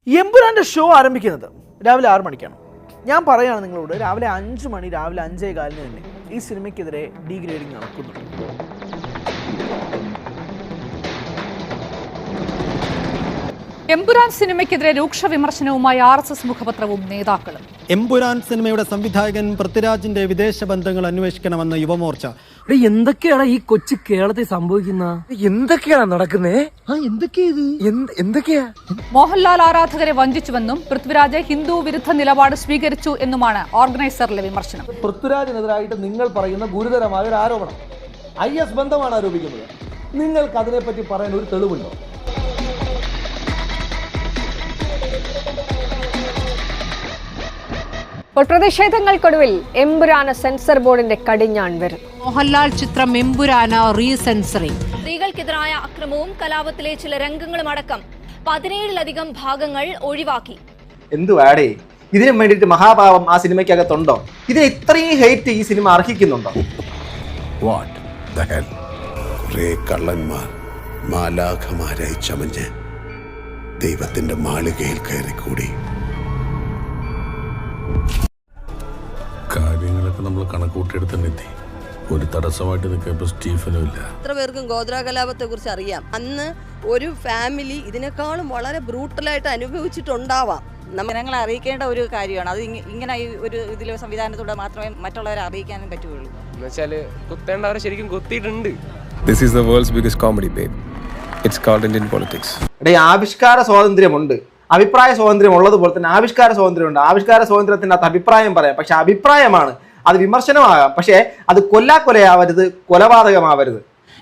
എമ്പുരാൻ്റെ show ആരംഭിക്കുന്നത് രാവിലെ 6 മണിക്കാണ്. ഞാൻ പറയുകയാണ് നിങ്ങളോട്, രാവിലെ 5 മണി, രാവിലെ 5:15 തന്നെ ഈ സിനിമയ്ക്കെതിരെ ഡീഗ്രേഡിങ് നടക്കുന്നുണ്ട്. എമ്പുരാൻ സിനിമയ്ക്കെതിരെ രൂക്ഷ വിമർശനവുമായി RSS മുഖപത്രവും നേതാക്കളും. എമ്പുരാൻ സിനിമയുടെ സംവിധായകൻ പൃഥ്വിരാജിന്റെ വിദേശ ബന്ധങ്ങൾ അന്വേഷിക്കണമെന്ന് യുവമോർച്ച. എന്തൊക്കെയാണ് ഈ കൊച്ചു കേരളത്തിൽ സംഭവിക്കുന്ന? എന്തൊക്കെയാണ് നടക്കുന്നേ? എന്തൊക്കെയാ? മോഹൻലാൽ ആരാധകരെ വഞ്ചിച്ചുവെന്നും പൃഥ്വിരാജ് ഹിന്ദു വിരുദ്ധ നിലപാട് സ്വീകരിച്ചു എന്നുമാണ് ഓർഗനൈസറിലെ വിമർശനം. പൃഥ്വിരാജിനെതിരായിട്ട് നിങ്ങൾ പറയുന്ന ഗുരുതരമായ ഒരു ആരോപണം, IS ബന്ധമാണ് ആരോപിക്കുന്നത്. നിങ്ങൾക്ക് അതിനെപ്പറ്റി പറയാൻ ഒരു തെളിവുണ്ടോ? പ്രതിഷേധങ്ങൾക്കൊടുവിൽ എമ്പുരാന സെൻസർ ബോർഡിന്റെ കടിഞ്ഞാൺ വരും. മോഹൻലാൽ ചിത്രം എമ്പുരാന റീസെൻസറിംഗ്. സ്ത്രീകൾക്കെതിരായ അക്രമവും കലാപത്തിലെ ചില രംഗങ്ങളും അടക്കം 17-ലധികം ഭാഗങ്ങൾ ഒഴിവാക്കി. എന്തുവാടേ, ഇതിനു വേണ്ടിയിട്ട് മഹാഭാവം ആ സിനിമയ്ക്കകത്തുണ്ടോ? ഇതിന് ഇത്രയും ഹെയ്റ്റ് ഈ സിനിമ അർഹിക്കുന്നുണ്ടോ? കള്ളന്മാർ മാലാഖമാരായി ചമഞ്ഞ് ദൈവത്തിന്റെ മാളികയിൽ കയറിക്കൂടി. കാര്യങ്ങളൊക്കെ നമ്മൾ കണക്കൂട്ടിയെടുത്ത് തന്നെ എത്തി. ഒരു തടസ്സമായിട്ട് നിൽക്കുമ്പോൾ സ്റ്റീഫനും ഇല്ല. എത്ര പേർക്കും ഗോദ്ര കലാപത്തെ കുറിച്ച് അറിയാം? അന്ന് ഒരു ഫാമിലി ഇതിനേക്കാളും വളരെ ബ്രൂട്ടലായിട്ട് അനുഭവിച്ചിട്ടുണ്ടാവാം. ജനങ്ങളെ അറിയിക്കേണ്ട ഒരു കാര്യമാണ് അത്. ഇങ്ങനെ ഒരു ഇതിലെ സംവിധാനത്തോടെ മാത്രമേ മറ്റുള്ളവരെ അറിയിക്കാനും പറ്റുകയുള്ളൂ. എന്നുവെച്ചാല് കുത്തേണ്ടവരെ ശരിക്കും കുത്തിയിട്ടുണ്ട്. This is the world's biggest comedy, babe. It's called Indian politics. ആവിഷ്കാര സ്വാതന്ത്ര്യമുണ്ട്, അഭിപ്രായ സ്വാതന്ത്ര്യം ഉള്ളതുപോലെ തന്നെ ആവിഷ്കാര സ്വാതന്ത്ര്യമുണ്ട്. ആവിഷ്കാര സ്വാതന്ത്ര്യത്തിനകത്ത് അഭിപ്രായം പറയാം, പക്ഷെ അഭിപ്രായമാണ്, അത് വിമർശനമാകാം, പക്ഷേ അത് കൊല്ലാക്കൊലയാവരുത്, കൊലപാതകമാവരുത്.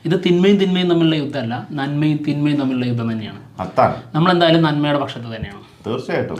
ഇത് തിന്മയും തമ്മിലുള്ള യുദ്ധമല്ല, നന്മയും തിന്മയും തമ്മിലുള്ള യുദ്ധം തന്നെയാണ്. നമ്മൾ എന്തായാലും നന്മയുടെ പക്ഷത്ത് തന്നെയാണ്. തീർച്ചയായിട്ടും.